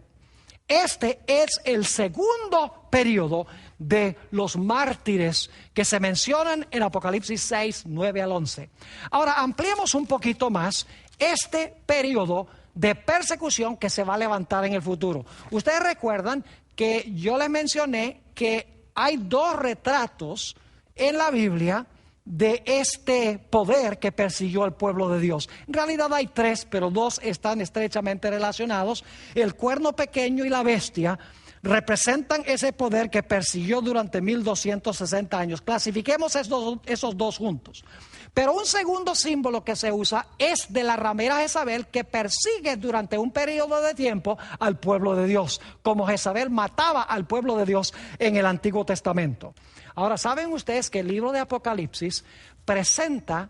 Este es el segundo periodo de los mártires que se mencionan en Apocalipsis 6, 9 al 11. Ahora ampliemos un poquito más este periodo de persecución que se va a levantar en el futuro. Ustedes recuerdan que yo les mencioné que hay 2 retratos en la Biblia de este poder que persiguió al pueblo de Dios. En realidad hay 3, pero 2 están estrechamente relacionados. El cuerno pequeño y la bestia representan ese poder que persiguió durante 1260 años. Clasifiquemos esos 2 juntos. Pero un segundo símbolo que se usa es de la ramera Jezabel, que persigue durante un periodo de tiempo al pueblo de Dios, como Jezabel mataba al pueblo de Dios en el Antiguo Testamento. Ahora, ¿saben ustedes que el libro de Apocalipsis presenta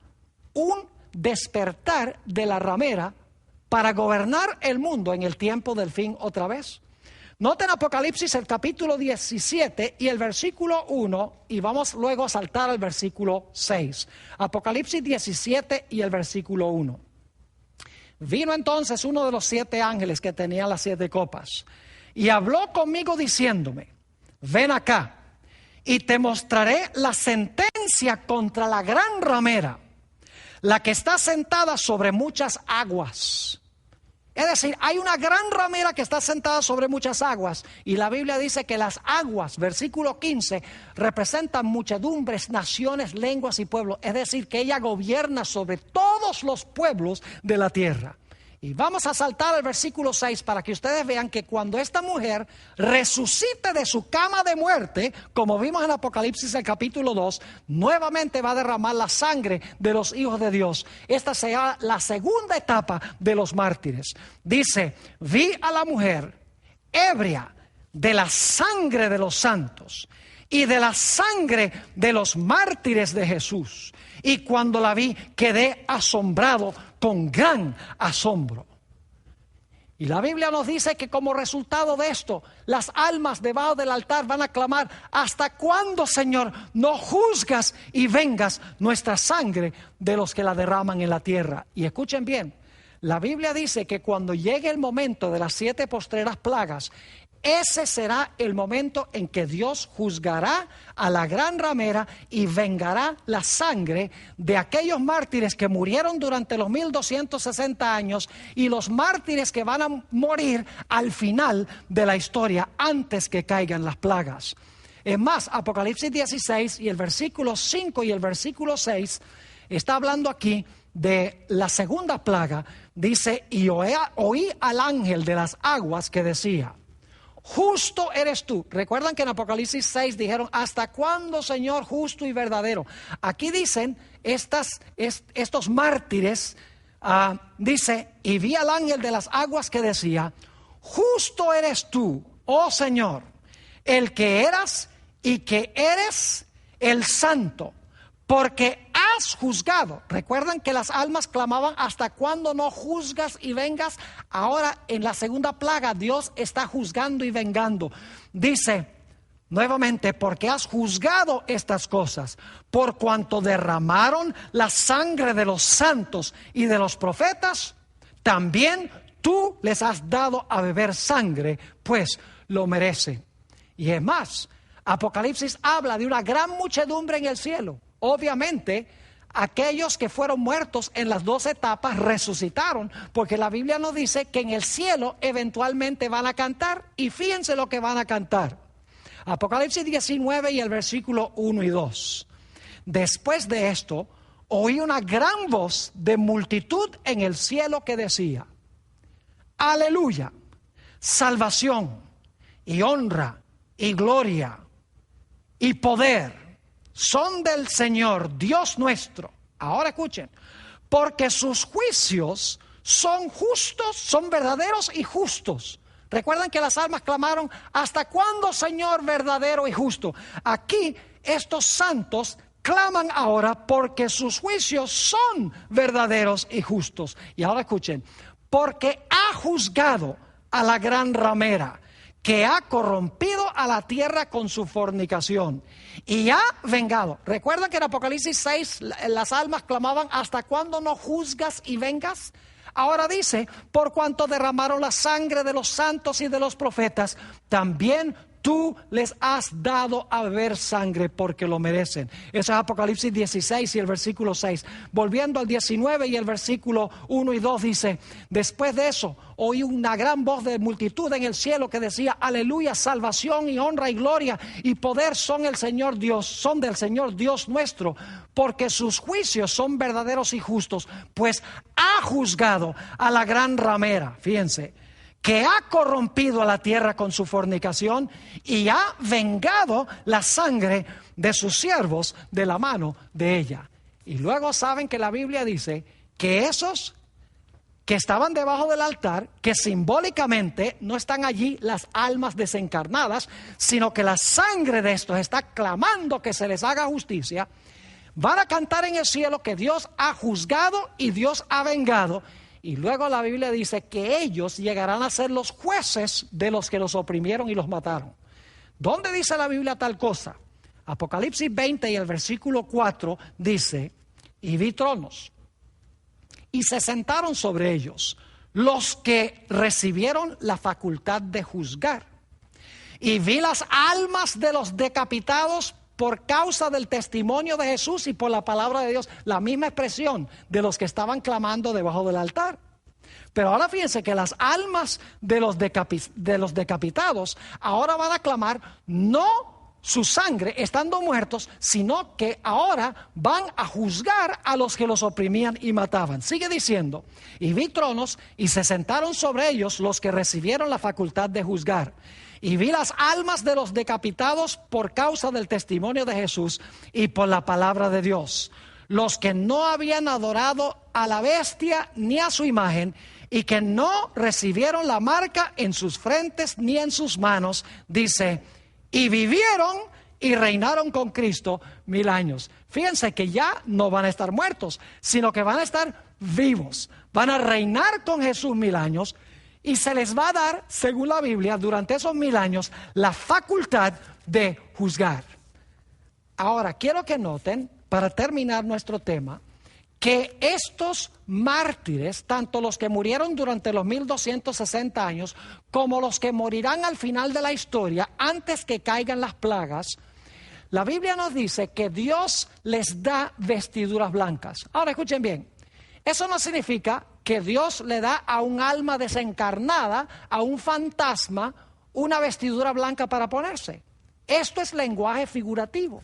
un despertar de la ramera para gobernar el mundo en el tiempo del fin otra vez? Noten Apocalipsis el capítulo 17 y el versículo 1, y vamos luego a saltar al versículo 6. Apocalipsis 17 y el versículo 1. Vino entonces uno de los 7 ángeles que tenía las 7 copas y habló conmigo diciéndome: ven acá y te mostraré la sentencia contra la gran ramera, la que está sentada sobre muchas aguas. Es decir, hay una gran ramera que está sentada sobre muchas aguas, y la Biblia dice que las aguas, versículo 15, representan muchedumbres, naciones, lenguas y pueblos. Es decir, que ella gobierna sobre todos los pueblos de la tierra. Y vamos a saltar al versículo 6 para que ustedes vean que cuando esta mujer resucite de su cama de muerte, como vimos en Apocalipsis el capítulo 2, nuevamente va a derramar la sangre de los hijos de Dios. Esta será la segunda etapa de los mártires. Dice: vi a la mujer ebria de la sangre de los santos y de la sangre de los mártires de Jesús. Y cuando la vi, quedé asombrado con gran asombro. Y la Biblia nos dice que como resultado de esto, las almas debajo del altar van a clamar: ¿hasta cuándo, Señor, no juzgas y vengas nuestra sangre de los que la derraman en la tierra? Y escuchen bien, la Biblia dice que cuando llegue el momento de las 7 postreras plagas, ese será el momento en que Dios juzgará a la gran ramera y vengará la sangre de aquellos mártires que murieron durante los 1260 años y los mártires que van a morir al final de la historia antes que caigan las plagas. Es más, Apocalipsis 16 y el versículo 5 y el versículo 6 está hablando aquí de la segunda plaga. Dice, y oí al ángel de las aguas que decía, justo eres tú. Recuerdan que en Apocalipsis 6 dijeron, ¿hasta cuándo, Señor, justo y verdadero? Aquí dicen estos mártires, dice, y vi al ángel de las aguas que decía, justo eres tú, oh Señor, el que eras y que eres el santo, porque has juzgado. Recuerdan que las almas clamaban, ¿hasta cuándo no juzgas y vengas? Ahora en la segunda plaga Dios está juzgando y vengando. Dice nuevamente, porque has juzgado estas cosas, por cuanto derramaron la sangre de los santos y de los profetas, también tú les has dado a beber sangre, pues lo merecen. Y es más, Apocalipsis habla de una gran muchedumbre en el cielo. Obviamente, aquellos que fueron muertos en las 2 etapas resucitaron, porque la Biblia nos dice que en el cielo eventualmente van a cantar, y fíjense lo que van a cantar. Apocalipsis 19 y el versículo 1 y 2. Después de esto, oí una gran voz de multitud en el cielo que decía, aleluya, salvación y honra y gloria y poder son del Señor Dios nuestro. Ahora escuchen, porque sus juicios son justos, son verdaderos y justos. Recuerdan que las almas clamaron, ¿hasta cuándo, Señor, verdadero y justo? Aquí estos santos claman ahora porque sus juicios son verdaderos y justos. Y ahora escuchen, porque ha juzgado a la gran ramera, que ha corrompido a la tierra con su fornicación y ha vengado. ¿Recuerdan que en Apocalipsis 6 las almas clamaban, ¿hasta cuándo no juzgas y vengas? Ahora dice, por cuanto derramaron la sangre de los santos y de los profetas, también tú les has dado a beber sangre porque lo merecen. Eso es Apocalipsis 16 y el versículo 6. Volviendo al 19 y el versículo 1 y 2 dice, después de eso oí una gran voz de multitud en el cielo que decía, aleluya, salvación y honra y gloria y poder son del Señor Dios nuestro, porque sus juicios son verdaderos y justos, pues ha juzgado a la gran ramera, fíjense, que ha corrompido a la tierra con su fornicación y ha vengado la sangre de sus siervos de la mano de ella. Y luego saben que la Biblia dice que esos que estaban debajo del altar, que simbólicamente no están allí las almas desencarnadas, sino que la sangre de estos está clamando que se les haga justicia, van a cantar en el cielo que Dios ha juzgado y Dios ha vengado. Y luego la Biblia dice que ellos llegarán a ser los jueces de los que los oprimieron y los mataron. ¿Dónde dice la Biblia tal cosa? Apocalipsis 20 y el versículo 4 dice, y vi tronos, y se sentaron sobre ellos los que recibieron la facultad de juzgar. Y vi las almas de los decapitados por causa del testimonio de Jesús y por la palabra de Dios, la misma expresión de los que estaban clamando debajo del altar. Pero ahora fíjense que las almas de los decapitados ahora van a clamar no su sangre estando muertos, sino que ahora van a juzgar a los que los oprimían y mataban. Sigue diciendo, y vi tronos y se sentaron sobre ellos los que recibieron la facultad de juzgar. Y vi las almas de los decapitados por causa del testimonio de Jesús y por la palabra de Dios, los que no habían adorado a la bestia ni a su imagen y que no recibieron la marca en sus frentes ni en sus manos, dice, y vivieron y reinaron con Cristo 1000 años. Fíjense que ya no van a estar muertos, sino que van a estar vivos, van a reinar con Jesús 1000 años. Y se les va a dar, según la Biblia, durante esos 1000 años, la facultad de juzgar. Ahora, quiero que noten, para terminar nuestro tema, que estos mártires, tanto los que murieron durante los 1260 años, como los que morirán al final de la historia, antes que caigan las plagas, la Biblia nos dice que Dios les da vestiduras blancas. Ahora escuchen bien, eso no significa que Dios le da a un alma desencarnada, a un fantasma, una vestidura blanca para ponerse. Esto es lenguaje figurativo.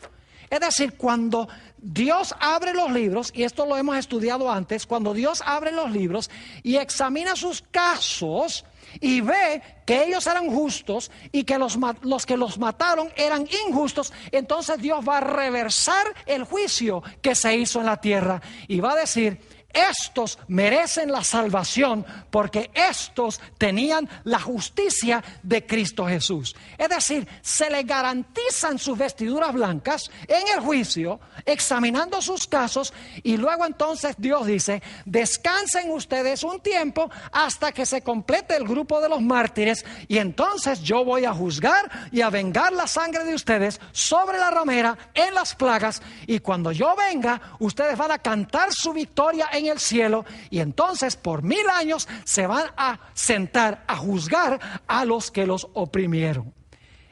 Es decir, cuando Dios abre los libros, y esto lo hemos estudiado antes, cuando Dios abre los libros y examina sus casos y ve que ellos eran justos y que los que los mataron eran injustos, entonces Dios va a reversar el juicio que se hizo en la tierra y va a decir: estos merecen la salvación porque estos tenían la justicia de Cristo Jesús. Es decir, se les garantizan sus vestiduras blancas en el juicio, examinando sus casos, y luego entonces Dios dice: descansen ustedes un tiempo hasta que se complete el grupo de los mártires, y entonces yo voy a juzgar y a vengar la sangre de ustedes sobre la ramera en las plagas, y cuando yo venga, ustedes van a cantar su victoria en el cielo, y entonces por 1000 años se van a sentar a juzgar a los que los oprimieron.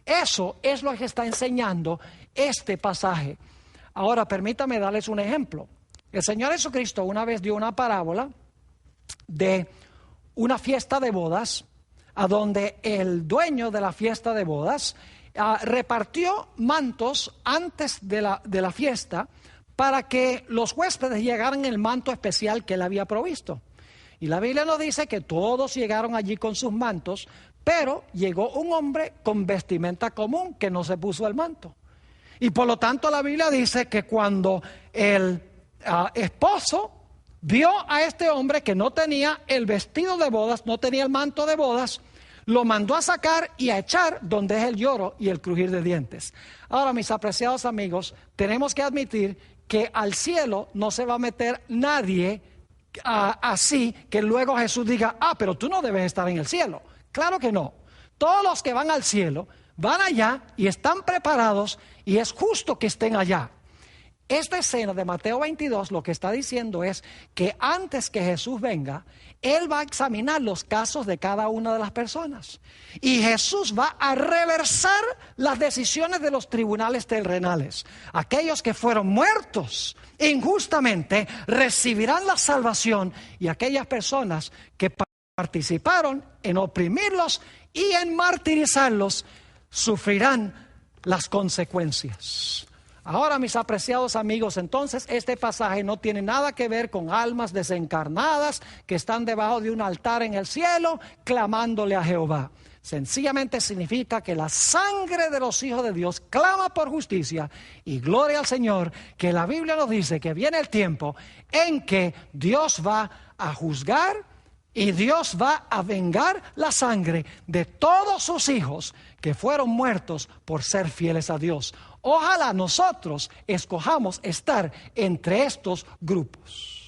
Eso es lo que está enseñando este pasaje. Ahora permítame darles un ejemplo. El Señor Jesucristo una vez dio una parábola de una fiesta de bodas, a donde el dueño de la fiesta de bodas repartió mantos antes de la fiesta, para que los huéspedes llegaran en el manto especial que él había provisto. Y la Biblia nos dice que todos llegaron allí con sus mantos, pero llegó un hombre con vestimenta común que no se puso el manto. Y por lo tanto la Biblia dice que cuando el esposo vio a este hombre que no tenía el vestido de bodas, no tenía el manto de bodas, lo mandó a sacar y a echar donde es el lloro y el crujir de dientes. Ahora, mis apreciados amigos, tenemos que admitir que al cielo no se va a meter nadie así que luego Jesús diga: pero tú no debes estar en el cielo. Claro que no. Todos los que van al cielo van allá y están preparados, y es justo que estén allá. Esta escena de Mateo 22 lo que está diciendo es que antes que Jesús venga, Él va a examinar los casos de cada una de las personas. Y Jesús va a reversar las decisiones de los tribunales terrenales. Aquellos que fueron muertos injustamente recibirán la salvación, y aquellas personas que participaron en oprimirlos y en martirizarlos sufrirán las consecuencias. Ahora, mis apreciados amigos, entonces este pasaje no tiene nada que ver con almas desencarnadas que están debajo de un altar en el cielo clamándole a Jehová. Sencillamente significa que la sangre de los hijos de Dios clama por justicia, y gloria al Señor que la Biblia nos dice que viene el tiempo en que Dios va a juzgar y Dios va a vengar la sangre de todos sus hijos que fueron muertos por ser fieles a Dios. Ojalá nosotros escojamos estar entre estos grupos.